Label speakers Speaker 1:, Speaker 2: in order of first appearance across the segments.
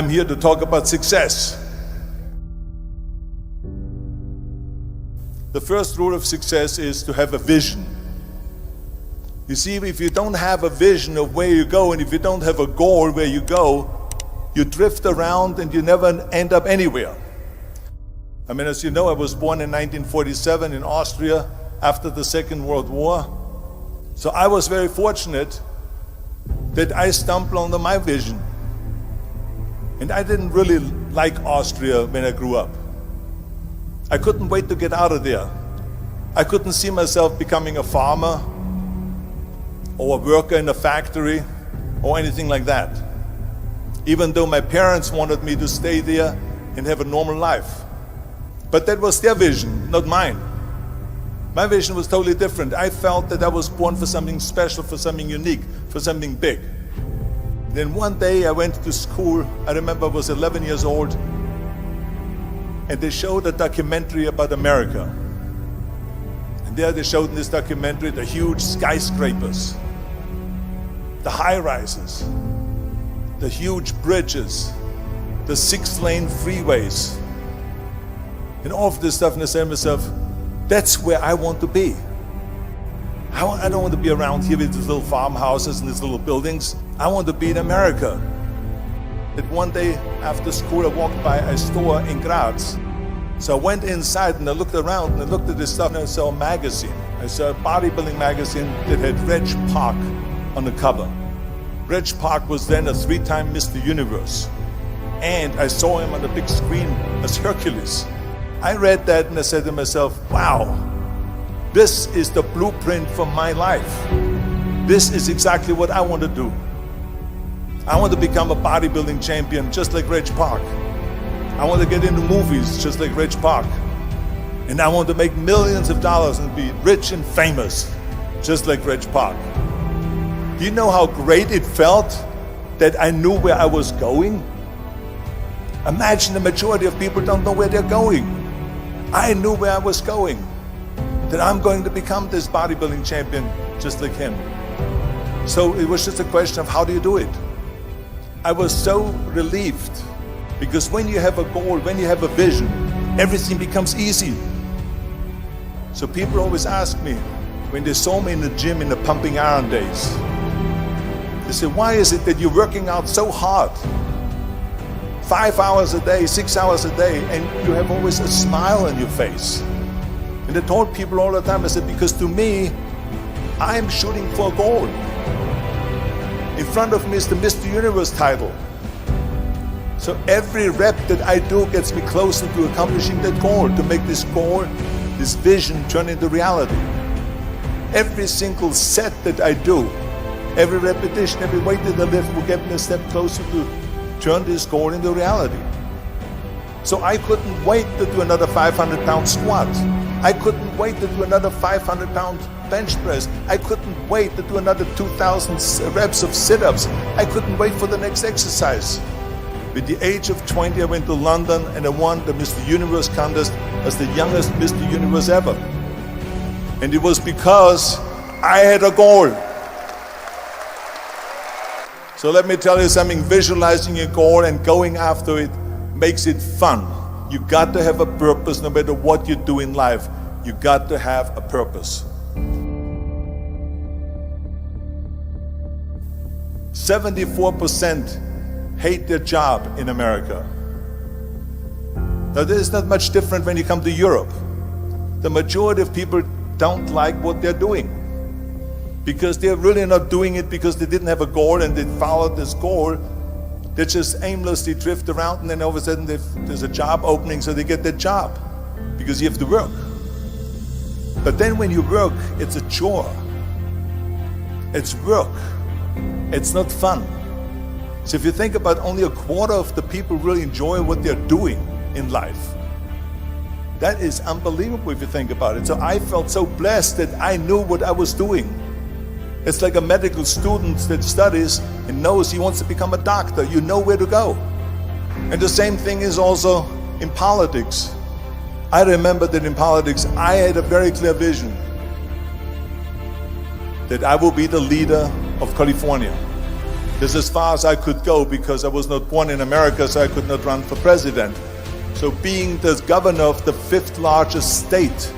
Speaker 1: I'm here to talk about success. The first rule of success is to have a vision. You see, if you don't have a vision of where you go, and if you don't have a goal where you go, you drift around and you never end up anywhere. I mean, as you know, I was born in 1947 in Austria after the Second World War. So I was very fortunate that I stumbled on my vision. And I didn't really like Austria when I grew up. I couldn't wait to get out of there. I couldn't see myself becoming a farmer or a worker in a factory or anything like that. Even though my parents wanted me to stay there and have a normal life. But that was their vision, not mine. My vision was totally different. I felt that I was born for something special, for something unique, for something big. Then one day I went to school. I remember I was 11 years old, and they showed a documentary about America. And there they showed in this documentary the huge skyscrapers, the high-rises, the huge bridges, the 6-lane freeways, and all of this stuff. And I said to myself, that's where I want to be. I don't want to be around here with these little farmhouses and these little buildings. I want to be in America. And one day after school, I walked by a store in Graz. So I went inside and I looked around and I looked at this stuff and I saw a magazine. I saw a bodybuilding magazine that had Reg Park on the cover. Reg Park was then a 3-time Mr. Universe. And I saw him on the big screen as Hercules. I read that and I said to myself, wow, this is the blueprint for my life. This is exactly what I want to do. I want to become a bodybuilding champion just like Reg Park. I want to get into movies just like Reg Park. And I want to make millions of dollars and be rich and famous just like Reg Park. Do you know how great it felt that I knew where I was going? Imagine the majority of people don't know where they're going. I knew where I was going, that I'm going to become this bodybuilding champion just like him. So it was just a question of how do you do it? I was so relieved because when you have a goal, when you have a vision, everything becomes easy. So people always ask me, when they saw me in the gym in the pumping iron days, they say, why is it that you're working out so hard? 5 hours a day, 6 hours a day, and you have always a smile on your face. And I told people all the time, I said, because to me, I'm shooting for a goal. In front of me is the Mr. Universe title. So every rep that I do gets me closer to accomplishing that goal, to make this goal, this vision turn into reality. Every single set that I do, every repetition, every weight that I lift will get me a step closer to turn this goal into reality. So I couldn't wait to do another 500-pound squat. I couldn't wait to do another 500-pound bench press. I couldn't wait to do another 2,000 reps of sit-ups. I couldn't wait for the next exercise. At the age of 20, I went to London and I won the Mr. Universe contest as the youngest Mr. Universe ever. And it was because I had a goal. So let me tell you something, visualizing a goal and going after it makes it fun. You got to have a purpose no matter what you do in life. You got to have a purpose. 74% hate their job in America. Now this is not much different when you come to Europe. The majority of people don't like what they're doing, because they're really not doing it because they didn't have a goal and they followed this goal. They just aimlessly drift around, and then all of a sudden there's a job opening, so they get that job because you have to work. But then when you work, it's a chore. It's work. It's not fun. So if you think about, only a quarter of the people really enjoy what they're doing in life. That is unbelievable if you think about it. So I felt so blessed that I knew what I was doing. It's like a medical student that studies and knows he wants to become a doctor. You know where to go. And the same thing is also in politics. I remember that in politics, I had a very clear vision that I will be the leader of California. This is as far as I could go because I was not born in America, so I could not run for president. So being the governor of the fifth largest state,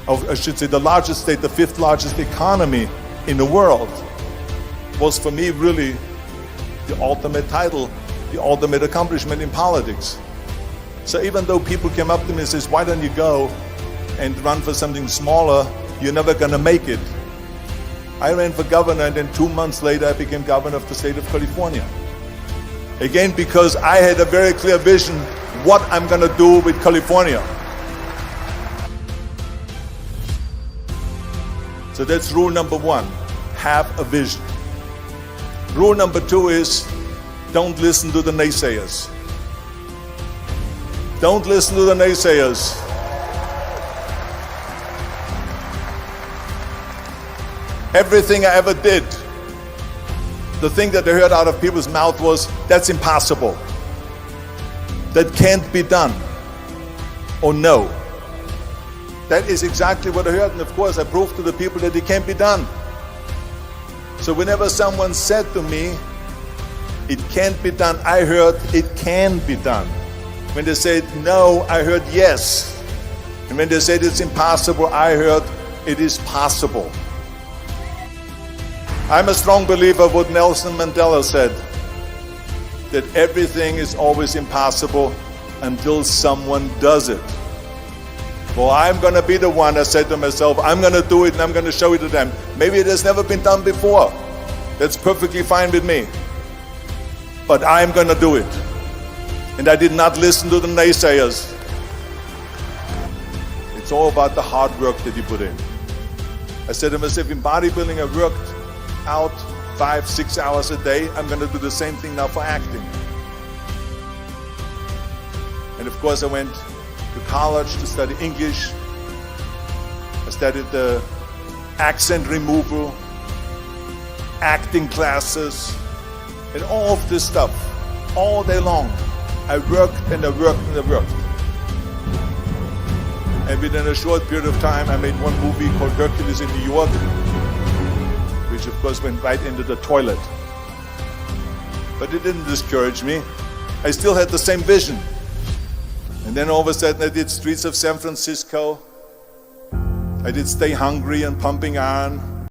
Speaker 1: I should say the largest state, the fifth largest economy in the world, was for me really the ultimate title, the ultimate accomplishment in politics. So even though people came up to me and says, why don't you go and run for something smaller, you're never gonna make it. I ran for governor, and then 2 months later I became governor of the state of California. Again, because I had a very clear vision what I'm gonna do with California. So that's rule number one, have a vision. Rule number two is, don't listen to the naysayers. Don't listen to the naysayers. Everything I ever did, the thing that I heard out of people's mouth was, that's impossible. That can't be done. Or no. That is exactly what I heard, and of course I proved to the people that it can't be done. So whenever someone said to me, it can't be done, I heard, it can be done. When they said no, I heard yes. And when they said it's impossible, I heard it is possible. I'm a strong believer of what Nelson Mandela said, that everything is always impossible until someone does it. Well, I'm going to be the one, I said to myself, I'm going to do it and I'm going to show it to them. Maybe it has never been done before. That's perfectly fine with me. But I'm going to do it. And I did not listen to the naysayers. It's all about the hard work that you put in. I said to myself, in bodybuilding I worked out 5-6 hours a day. I'm going to do the same thing now for acting. And of course I went to college to study English. I studied the accent removal, acting classes, and all of this stuff, all day long. I worked and I worked and I worked. And within a short period of time, I made one movie called Hercules in New York, which of course went right into the toilet. But it didn't discourage me. I still had the same vision. And then all of a sudden I did Streets of San Francisco. I did Stay Hungry and Pumping Iron.